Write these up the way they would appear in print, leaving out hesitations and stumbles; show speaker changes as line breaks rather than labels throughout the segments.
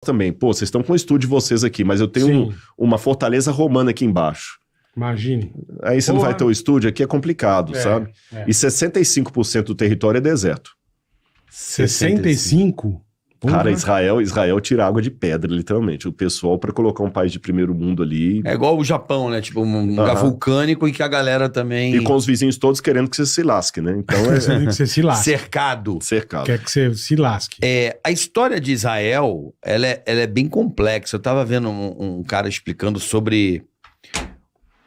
também. Pô, vocês estão com o estúdio de vocês aqui, mas eu tenho uma fortaleza romana aqui embaixo.
Imagine.
Aí você não vai ter o estúdio aqui, é complicado, sabe? E 65% do território é deserto.
65%?
Cara, Israel tira água de pedra, literalmente. O pessoal, pra colocar um país de primeiro mundo ali...
É igual o Japão, né? Tipo, um lugar vulcânico em que a galera também...
E com os vizinhos todos querendo que você se lasque, né? Então
Querendo que você se lasque.
Cercado.
Quer que você se lasque.
A história de Israel, ela é bem complexa. Eu tava vendo um cara explicando sobre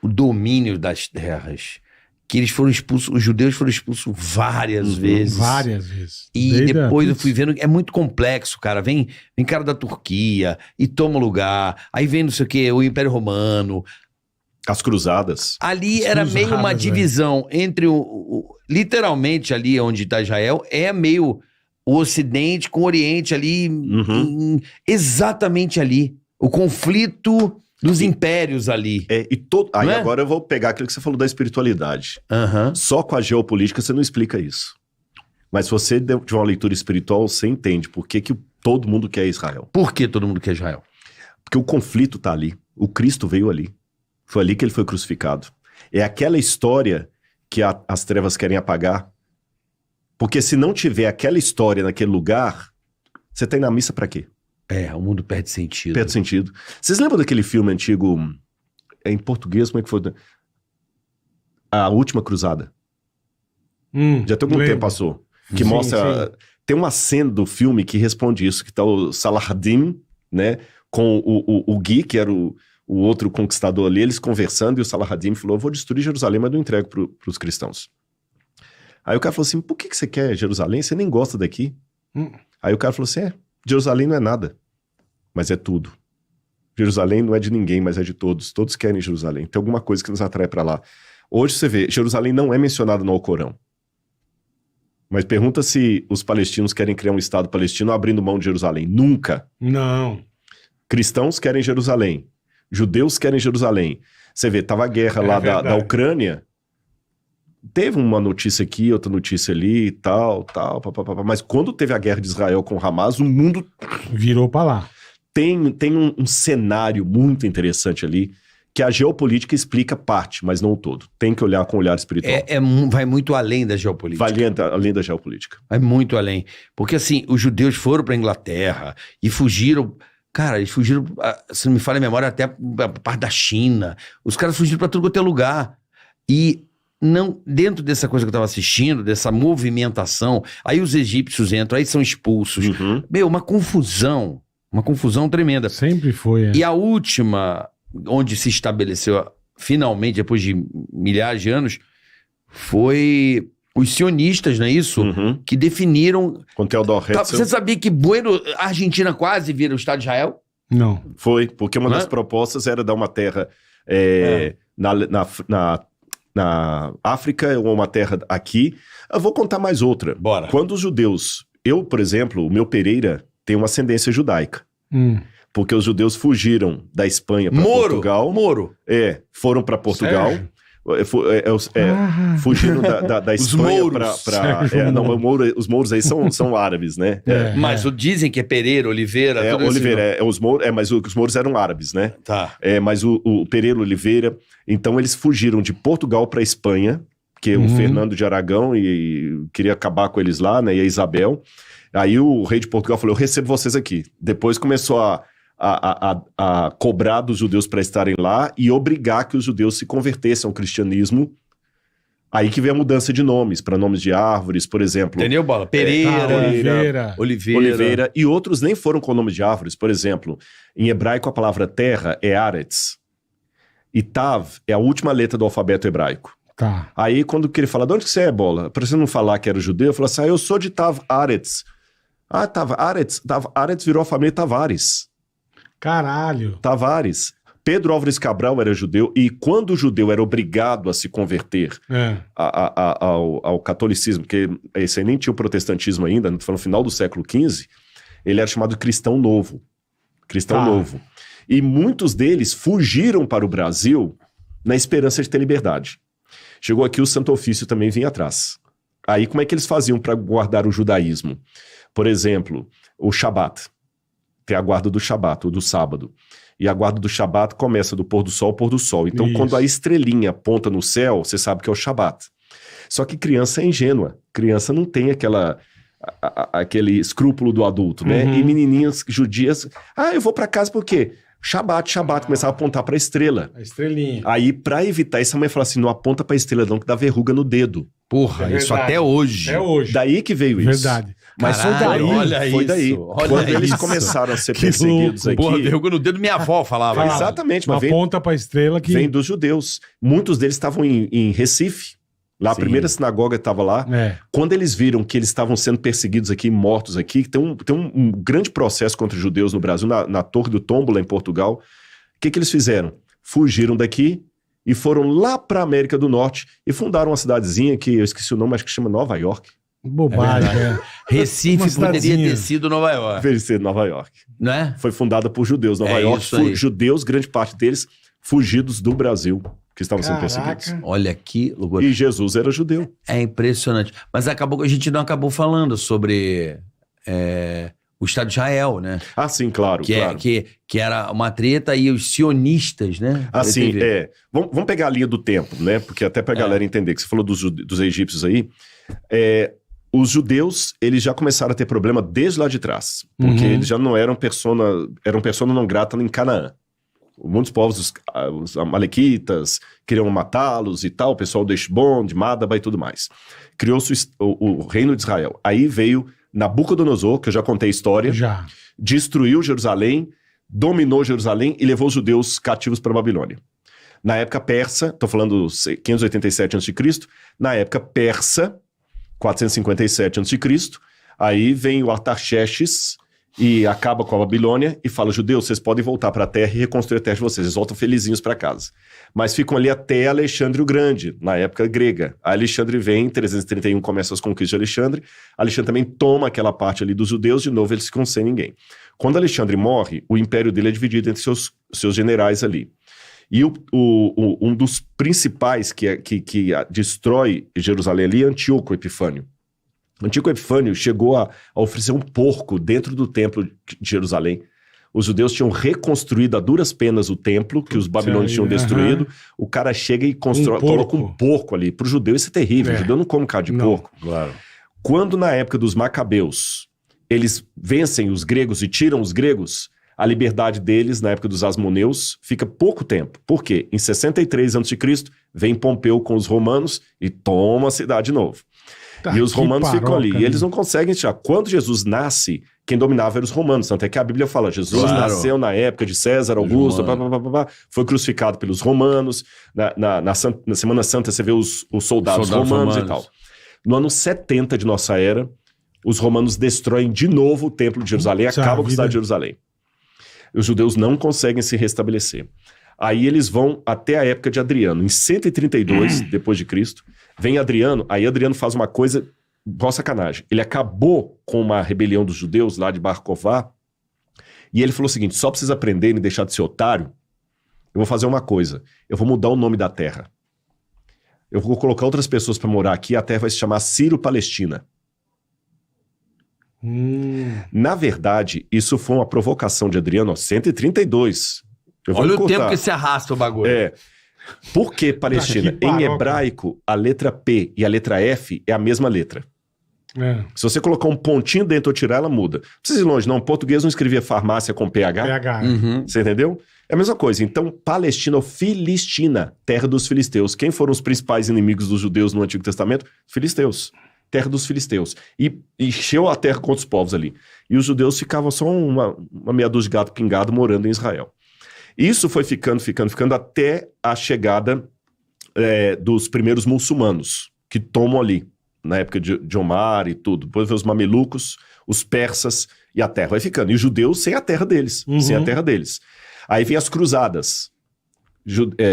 o domínio das terras. Que eles foram expulsos, os judeus foram expulsos várias vezes.
Várias vezes.
E depois eu fui vendo, é muito complexo, cara. Vem cara da Turquia e toma lugar. Aí vem não sei o quê, o Império Romano.
As cruzadas.
Ali era meio uma divisão entre literalmente ali onde está Israel, é meio o Ocidente com o Oriente ali, exatamente ali. O conflito dos impérios ali.
Aí agora eu vou pegar aquilo que você falou da espiritualidade. Só com a geopolítica você não explica isso. Mas se você tiver uma leitura espiritual, você entende por que todo mundo quer Israel.
Por que todo mundo quer Israel?
Porque o conflito tá ali. O Cristo veio ali. Foi ali que ele foi crucificado. É aquela história que as trevas querem apagar. Porque se não tiver aquela história naquele lugar, você tá indo na missa pra quê?
O mundo perde sentido.
Perde sentido. Vocês lembram daquele filme antigo, em português, como é que foi? A Última Cruzada. Já tem algum tempo passou. Que mostra... Tem uma cena do filme que responde isso, que tá o Saladin, né, com o Gui, que era o outro conquistador ali, eles conversando, e o Saladin falou, eu vou destruir Jerusalém, mas não entrego pros cristãos. Aí o cara falou assim, por que você quer Jerusalém? Você nem gosta daqui. Aí o cara falou assim, Jerusalém não é nada, mas é tudo. Jerusalém não é de ninguém, mas é de todos. Todos querem Jerusalém. Tem alguma coisa que nos atrai para lá. Hoje você vê, Jerusalém não é mencionado no Alcorão. Mas pergunta se os palestinos querem criar um Estado palestino abrindo mão de Jerusalém. Nunca.
Não.
Cristãos querem Jerusalém. Judeus querem Jerusalém. Você vê, tava a guerra lá da Ucrânia. Teve uma notícia aqui, outra notícia ali e tal. Mas quando teve a guerra de Israel com Hamas, o mundo...
virou pra lá.
Tem um cenário muito interessante ali, que a geopolítica explica parte, mas não o todo. Tem que olhar com o olhar espiritual.
Vai muito além da geopolítica.
Vai além da geopolítica.
Vai muito além. Porque assim, os judeus foram pra Inglaterra e fugiram... Cara, eles fugiram, se não me falha a memória, até a parte da China. Os caras fugiram pra tudo quanto é lugar. E... não, dentro dessa coisa que eu tava assistindo, dessa movimentação, aí os egípcios entram, aí são expulsos. Uma confusão tremenda.
Sempre foi,
E a última, onde se estabeleceu finalmente, depois de milhares de anos, foi os sionistas, não é isso? Que definiram...
Com Theodor Herzl.
Você sabia que a Argentina quase vira o Estado de Israel?
Não.
Foi, porque uma das propostas era dar uma terra na África, ou uma terra aqui. Eu vou contar mais outra.
Bora.
Quando os judeus... Eu, por exemplo, o meu Pereira tem uma ascendência judaica. Porque os judeus fugiram da Espanha para Portugal. Foram para Portugal. Fugiram da Espanha para... os mouros aí são árabes, né?
Mas dizem que é Pereira, Oliveira...
Oliveira, mas os mouros eram árabes, né?
Tá.
Mas o Pereira, Oliveira... Então eles fugiram de Portugal para Espanha, que o Fernando de Aragão e queria acabar com eles lá, né? E a Isabel. Aí o rei de Portugal falou, eu recebo vocês aqui. Depois começou a cobrar dos judeus para estarem lá e obrigar que os judeus se convertessem ao cristianismo. Aí que veio a mudança de nomes, para nomes de árvores, por exemplo.
Entendeu, Bola? Pereira,
Oliveira. E outros nem foram com nomes de árvores. Por exemplo, em hebraico a palavra terra é Aretz. E Tav é a última letra do alfabeto hebraico.
Tá.
Aí quando ele fala, de onde que você é, Bola? Pra você não falar que era judeu, eu falo assim, eu sou de Tav Aretz. Tav Aretz virou a família Tavares.
Caralho.
Tavares. Pedro Álvares Cabral era judeu, e quando o judeu era obrigado a se converter ao catolicismo, porque esse aí nem tinha o protestantismo ainda, no final do século XV, ele era chamado cristão novo. Novo. E muitos deles fugiram para o Brasil na esperança de ter liberdade. Chegou aqui, o Santo Ofício também vinha atrás. Aí como é que eles faziam para guardar o judaísmo? Por exemplo, o Shabat. tem a guarda do Shabat, ou do sábado. E a guarda do Shabat começa do pôr do sol ao pôr do sol. Então,
Isso.
quando a estrelinha aponta no céu, você sabe que é o Shabat. Só que criança é ingênua. Criança não tem aquele escrúpulo do adulto, né?
Uhum.
E menininhas judias... eu vou pra casa por quê? Shabat, começava a apontar pra estrela.
A estrelinha.
Aí, pra evitar isso, a mãe falou assim, não aponta pra estrela não, que dá verruga no dedo.
Porra,
É
isso
verdade.
até hoje.
É hoje.
Daí que veio isso.
Verdade.
Mas
Caralho,
foi daí. Quando eles
isso.
começaram a ser
Que
perseguidos
louco.
aqui...
Porra, verruga no dedo, minha avó falava.
Fala.
Exatamente, mas
Uma
vem,
ponta pra estrela que...
vem dos judeus. Muitos deles estavam em Recife. Lá, a
Sim.
primeira sinagoga estava lá.
É.
Quando eles viram que eles estavam sendo perseguidos aqui, mortos aqui, tem um grande processo contra os judeus no Brasil, na Torre do Tombo, lá em Portugal. O que eles fizeram? Fugiram daqui e foram lá para a América do Norte e fundaram uma cidadezinha que eu esqueci o nome, acho que chama Nova York.
Bobagem,
É Recife
Uma
poderia
cidadezinha.
ter sido Nova York,
Deve ser Nova York.
não é?
Foi fundada por judeus. Nova
É
York,
isso aí.
judeus, grande parte deles, fugidos do Brasil, que estavam sendo
Caraca.
perseguidos.
Olha que loucura.
E Jesus era judeu.
É impressionante. Mas acabou que a gente não acabou falando sobre o Estado de Israel, né?
Ah, sim, claro, claro.
Que era uma treta e os sionistas, né?
Assim,
Teve-
vamos pegar a linha do tempo, né? Porque até pra galera entender, que você falou dos egípcios aí, os judeus, eles já começaram a ter problema desde lá de trás, porque
Uhum.
eles já não eram persona não grata em Canaã. Muitos povos, os amalequitas, queriam matá-los e tal, o pessoal do Heshbon, de Madaba e tudo mais. Criou-se o reino de Israel. Aí veio Nabucodonosor, que eu já contei a história,
Já.
destruiu Jerusalém, dominou Jerusalém e levou os judeus cativos para a Babilônia. Na época persa, estou falando 587 a.C., na época persa, 457 a.C., aí vem o Artaxerxes e acaba com a Babilônia e fala, judeus, vocês podem voltar para a terra e reconstruir a terra de vocês, eles voltam felizinhos para casa. Mas ficam ali até Alexandre o Grande, na época grega. A Alexandre vem, em 331 começa as conquistas de Alexandre, Alexandre também toma aquela parte ali dos judeus, de novo eles ficam sem ninguém. Quando Alexandre morre, o império dele é dividido entre seus generais ali. E um dos principais que destrói Jerusalém ali é Antíoco Epifânio. Antíoco Epifânio chegou a oferecer um porco dentro do templo de Jerusalém. Os judeus tinham reconstruído a duras penas o templo, que os babilônios tinham destruído. O cara chega e coloca um porco ali. Para o judeu isso é terrível. O judeu não come carne de porco.
Claro.
Quando na época dos Macabeus, eles vencem os gregos e tiram os gregos, a liberdade deles, na época dos Asmoneus, fica pouco tempo. Por quê? Em 63 a.C., vem Pompeu com os romanos e toma a cidade de novo.
Tá,
E os romanos ficam ali. E
né?
eles não conseguem tirar. Quando Jesus nasce, quem dominava eram os romanos. Tanto é que a Bíblia fala, Jesus
Claro.
nasceu na época de César Augusto, foi crucificado pelos romanos. Na Semana Santa você vê os soldados romanos e tal. No ano 70 de nossa era, os romanos destroem de novo o templo de Jerusalém, acabam com a cidade de Jerusalém. Os judeus não conseguem se restabelecer. Aí eles vão até a época de Adriano. Em 132 depois de Cristo, vem Adriano, aí Adriano faz uma coisa, boa sacanagem. Ele acabou com uma rebelião dos judeus lá de Bar Cová, e ele falou o seguinte, só pra vocês aprenderem e deixar de ser otário, eu vou fazer uma coisa, eu vou mudar o nome da terra. Eu vou colocar outras pessoas para morar aqui, a terra vai se chamar Sírio-Palestina. Na verdade, isso foi uma provocação de Adriano, 132.
Olha o tempo que se arrasta o bagulho.
Por que Palestina? Em hebraico, a letra P e a letra F é a mesma letra. Se você colocar um pontinho dentro ou tirar, ela muda. Não precisa ir longe, não. O português não escrevia farmácia com PH.
Uhum.
Você entendeu? É a mesma coisa. Então, Palestina ou Filistina, terra dos filisteus. Quem foram os principais inimigos dos judeus no Antigo Testamento? Filisteus. Terra dos filisteus. E encheu a terra com outros povos ali. E os judeus ficavam só uma meia dúzia de gato pingado morando em Israel. Isso foi ficando até a chegada dos primeiros muçulmanos, que tomam ali, na época de Omar e tudo. Depois veio os mamelucos, os persas, e a terra vai ficando. E os judeus sem a terra deles, sem a terra deles. Aí vem as cruzadas.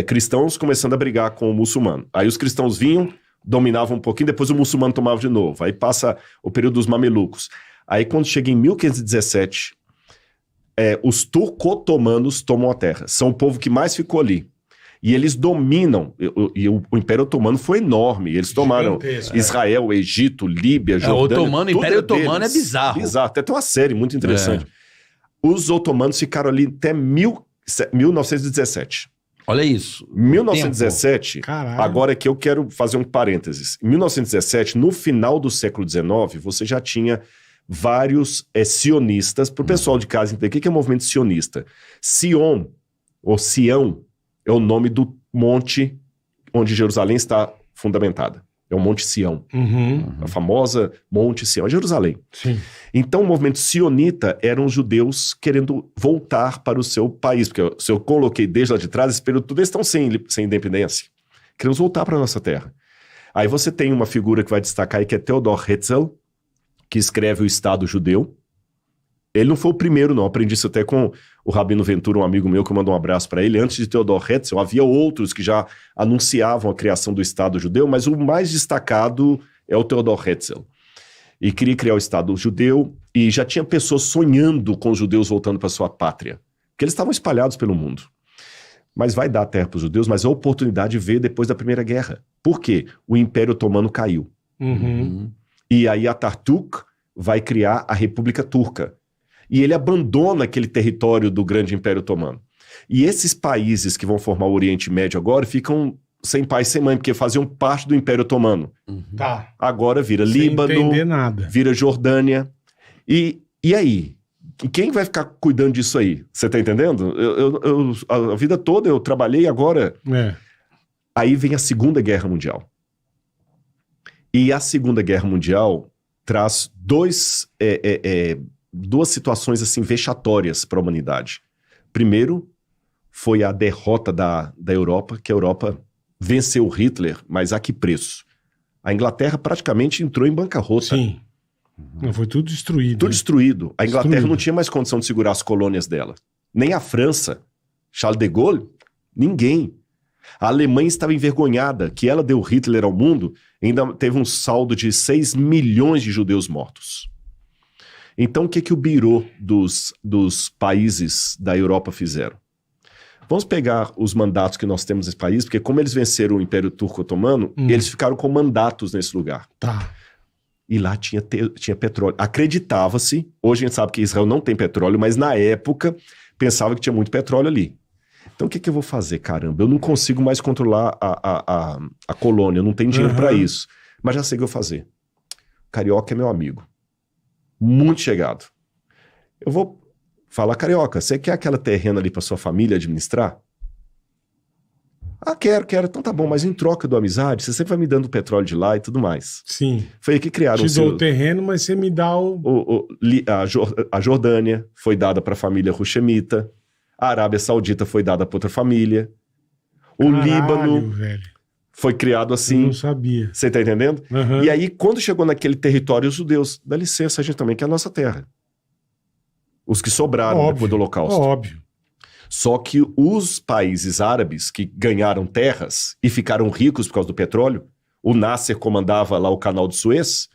Cristãos começando a brigar com o muçulmano. Aí os cristãos vinham, dominavam um pouquinho, depois o muçulmano tomava de novo. Aí passa o período dos mamelucos. Aí quando chega em 1517... os turco-otomanos tomam a terra. São o povo que mais ficou ali. E eles dominam. E o Império Otomano foi enorme. Eles tomaram Israel, Egito, Líbia, Jordânia.
O Império Otomano é bizarro.
Bizarro. Até tem uma série muito interessante. Os otomanos ficaram ali até 1917.
Olha isso.
1917, agora que eu quero fazer um parênteses. Em 1917, no final do século XIX, você já tinha vários sionistas. Para o pessoal de casa entender, o que é o movimento sionista? Sion, ou Sião, é o nome do monte onde Jerusalém está fundamentada. É o Monte Sião. A famosa Monte Sião, é Jerusalém.
Sim.
Então, o movimento sionita eram os judeus querendo voltar para o seu país, porque se eu coloquei desde lá de trás, esse período tudo eles estão sem independência. Queremos voltar para a nossa terra. Aí você tem uma figura que vai destacar aí, que é Theodor Herzl, que escreve o Estado Judeu. Ele não foi o primeiro, não. Aprendi isso até com o Rabino Ventura, um amigo meu, que mandou um abraço para ele. Antes de Theodor Herzl, havia outros que já anunciavam a criação do Estado Judeu, mas o mais destacado é o Theodor Herzl. E queria criar o Estado Judeu, e já tinha pessoas sonhando com os judeus voltando para sua pátria, porque eles estavam espalhados pelo mundo. Mas vai dar terra para os judeus, mas a oportunidade veio depois da Primeira Guerra. Por quê? O Império Otomano caiu. E aí Atatürk vai criar a República Turca. E ele abandona aquele território do grande Império Otomano. E esses países que vão formar o Oriente Médio agora ficam sem pai e sem mãe, porque faziam parte do Império Otomano.
Tá.
Agora vira
Sem
Líbano,
entender nada.
vira Jordânia. E aí? Quem vai ficar cuidando disso aí? Você tá entendendo? A vida toda eu trabalhei, agora... Aí vem a Segunda Guerra Mundial. E a Segunda Guerra Mundial traz duas situações assim vexatórias para a humanidade. Primeiro, foi a derrota da Europa, que a Europa venceu Hitler, mas a que preço? A Inglaterra praticamente entrou em bancarrota.
Sim. Foi tudo destruído.
Tudo destruído. A Inglaterra
Destruído.
não tinha mais condição de segurar as colônias dela. Nem a França. Charles de Gaulle, ninguém. A Alemanha estava envergonhada que ela deu Hitler ao mundo, ainda teve um saldo de 6 milhões de judeus mortos. Então, o que o Biro dos países da Europa fizeram? Vamos pegar os mandatos que nós temos nesse país, porque como eles venceram o Império Turco-Otomano, eles ficaram com mandatos nesse lugar.
Tá.
E lá tinha petróleo. Acreditava-se, hoje a gente sabe que Israel não tem petróleo, mas na época pensava que tinha muito petróleo ali. Então o que eu vou fazer, caramba? Eu não consigo mais controlar a colônia, eu não tenho dinheiro para isso. Mas já sei o que eu vou fazer. Carioca é meu amigo. Muito chegado. Eu vou falar, Carioca, você quer aquela terrena ali para sua família administrar? Ah, quero. Então tá bom, mas em troca da amizade, você sempre vai me dando o petróleo de lá e tudo mais.
Sim.
Foi aí que criaram
Te dou o terreno, mas você me dá
a Jordânia foi dada para a família Rushemita. A Arábia Saudita foi dada para outra família. O Líbano foi criado assim.
Eu não sabia.
Você tá entendendo? E aí, quando chegou naquele território, os judeus, dá licença, a gente também quer a nossa terra. Os que sobraram depois do Holocausto.
Óbvio.
Só que os países árabes que ganharam terras e ficaram ricos por causa do petróleo, o Nasser comandava lá o canal de Suez,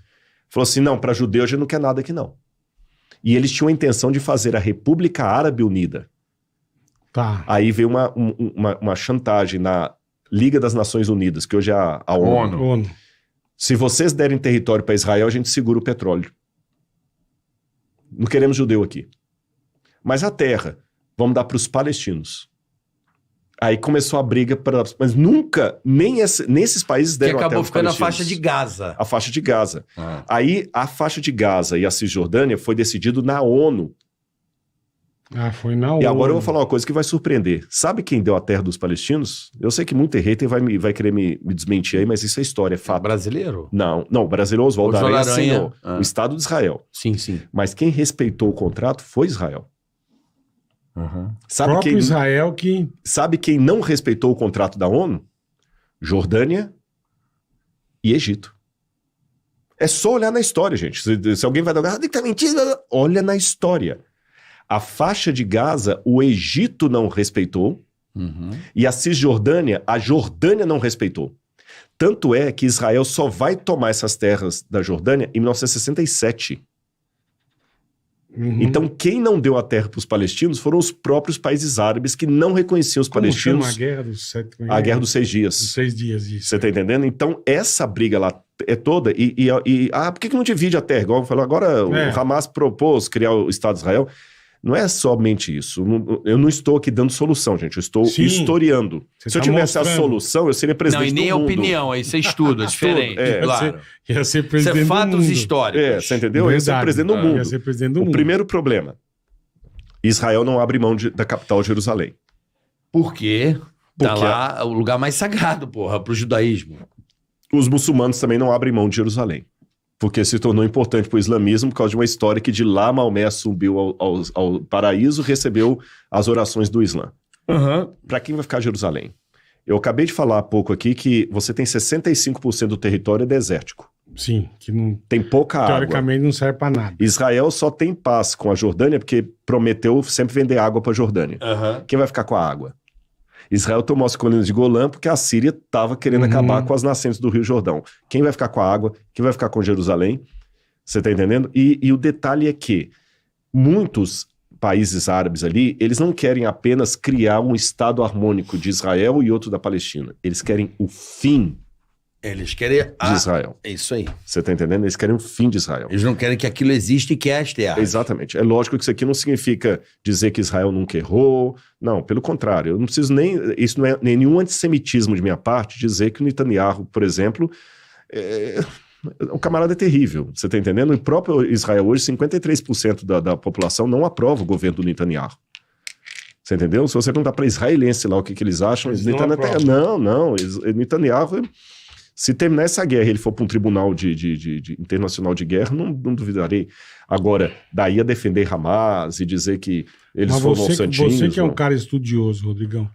falou assim, não, para judeu a gente não quer nada aqui não. E eles tinham a intenção de fazer a República Árabe Unida.
Tá.
Aí veio uma chantagem na Liga das Nações Unidas, que hoje é a ONU. Se vocês derem território para Israel, a gente segura o petróleo. Não queremos judeu aqui. Mas a terra, vamos dar para os palestinos. Aí começou a briga, mas nunca, nem nesses países deram a terra.
Que acabou ficando a
palestinos.
faixa de Gaza.
A faixa de Gaza. Aí a faixa de Gaza e a Cisjordânia foi decidido na ONU.
Foi na ONU.
E agora eu vou falar uma coisa que vai surpreender. Sabe quem deu a terra dos palestinos? Eu sei que muito hater vai querer me desmentir aí, mas isso é história, é fato.
Brasileiro?
Não, o brasileiro Oswaldo Aranha assinou o Estado de Israel.
Sim.
Mas quem respeitou o contrato foi Israel.
Sabe quem, Israel que...
Sabe quem não respeitou o contrato da ONU? Jordânia e Egito. É só olhar na história, gente. Se alguém vai dar... tá mentindo. Olha na história. A faixa de Gaza, o Egito não respeitou. E a Cisjordânia, a Jordânia não respeitou. Tanto é que Israel só vai tomar essas terras da Jordânia em 1967. Então, quem não deu a terra para os palestinos foram os próprios países árabes que não reconheciam os palestinos.
Chama a Guerra dos Sete...
A Guerra dos 6 Dias.
Dos 6 dias, isso.
Você tá entendendo? Então, essa briga lá é toda. Por que não divide a terra? Igual eu falo, agora o Hamas propôs criar o Estado de Israel. Não é somente isso. Eu não estou aqui dando solução, gente. Eu estou
Sim.
historiando.
Você
Se eu
tá
tivesse
mostrando.
a solução, eu seria presidente
Não, e nem
do
a
mundo.
opinião, aí você estuda, é diferente.
É.
Claro.
Ia ser
Isso
presidente
é
do
fatos
mundo.
históricos.
Você entendeu? Eu ia ser
Verdade.
presidente do mundo.
Ia ser presidente do
O
mundo.
primeiro problema. Israel não abre mão da capital Jerusalém.
Por quê? Tá
Porque
lá o lugar mais sagrado, porra, pro judaísmo.
Os muçulmanos também não abrem mão de Jerusalém. Porque se tornou importante para o islamismo por causa de uma história que de lá Maomé subiu ao paraíso, recebeu as orações do Islã. Para quem vai ficar Jerusalém? Eu acabei de falar há pouco aqui que você tem 65% do território desértico.
Sim, que não,
Tem pouca água.
teoricamente não serve pra nada.
Israel só tem paz com a Jordânia porque prometeu sempre vender água para a Jordânia. Quem vai ficar com a água? Israel tomou as colinas de Golã porque a Síria estava querendo acabar com as nascentes do Rio Jordão. Quem vai ficar com a água? Quem vai ficar com Jerusalém? Você está entendendo? E o detalhe é que muitos países árabes ali, eles não querem apenas criar um estado harmônico de Israel e outro da Palestina. Eles querem o fim
Eles querem...
de Israel.
É isso aí.
Você está entendendo? Eles querem o fim de Israel.
Eles não querem que aquilo exista e que as terras.
Exatamente. É lógico que isso aqui não significa dizer que Israel nunca errou. Não, pelo contrário. Eu não preciso nem... Isso não é nenhum antissemitismo de minha parte dizer que o Netanyahu, por exemplo, o camarada é terrível. Você está entendendo? O próprio Israel hoje, 53% da população não aprova o governo do Netanyahu. Você entendeu? Se você perguntar para israelense lá o que eles acham,
Eles
não. Netanyahu... Se terminar essa guerra e ele for para um tribunal internacional de guerra, não duvidarei. Agora, daí a defender Hamas e dizer que eles foram aos santinhos...
Você que é um cara estudioso, Rodrigão,